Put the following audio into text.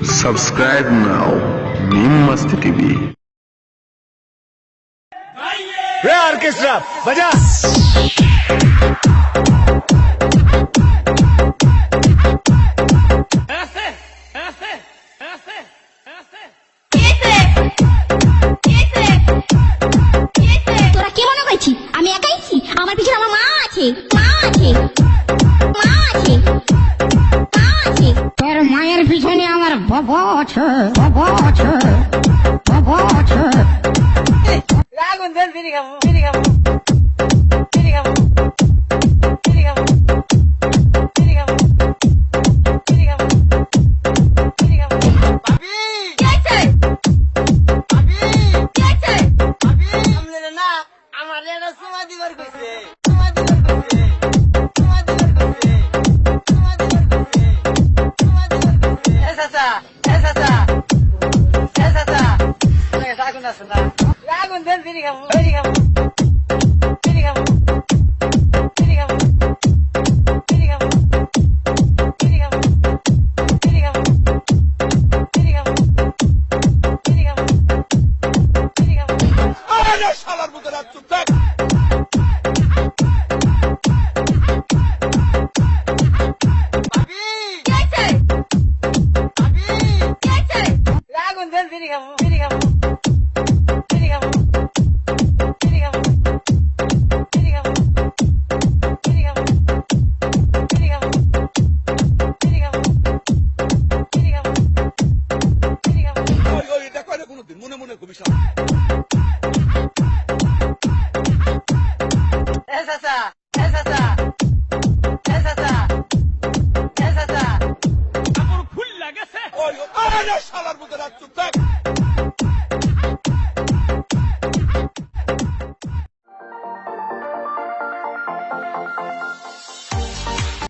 Subscribe now, Meme Masti TV. रे orchestra बजा। তোরা কে মনে করছিস আমি একাইছি? আমার পিছনে আমার মা আছে, মা আছে, মা আছে, মা আছে। তোর মায়ের পিছনে আমার বাবা আছে, বাবা আছে, বাবা আছে। আগুন দেন, বিড়ি খাবো, বিড়ি খাবো, বিড়ি খাবো, বিড়ি খাবো, বিড়ি খাবো, বিড়ি খাবো, বিড়ি খাবো। ভাবি কি আছে? ভাবি কি আছে? ভাবি আমলে না আমার এটা সুমা দিবার কইছে, সুমা দিবার কইছে, সুমা দিবার কইছে, সুমা দিবার কইছে, সুমা দিবার কইছে। এ চাচা, এ চাচা, এ চাচা, আগুন আছে না? আগুন দেন, বিড়ি খাবো, বিড়ি খাবো, বিড়ি খাবো, বিড়ি খাবো, বিড়ি খাবো, বিড়ি খাবো, বিড়ি খাবো, বিড়ি খাবো, বিড়ি খাবো, বিড়ি খাবো। আরে শালার মতো রাত চুপ থাক। ভাবি কি আছে? ভাবি কি আছে? আগুন দেন, বিড়ি খাবো, বিড়ি খাবো, বিড়ি খাবো, বিড়ি খাবো, বিড়ি খাবো, বিড়ি খাবো, বিড়ি খাবো, বিড়ি খাবো, বিড়ি খাবো, বিড়ি খাবো। ওই ওই এটা কয় না কোনোদিন, মনে মনে ঘুমিস না। এ চাচা, এ চাচা, এ চাচা, এ চাচা। ওই ওই, আরে শালার মতো রাত চুপ থাক।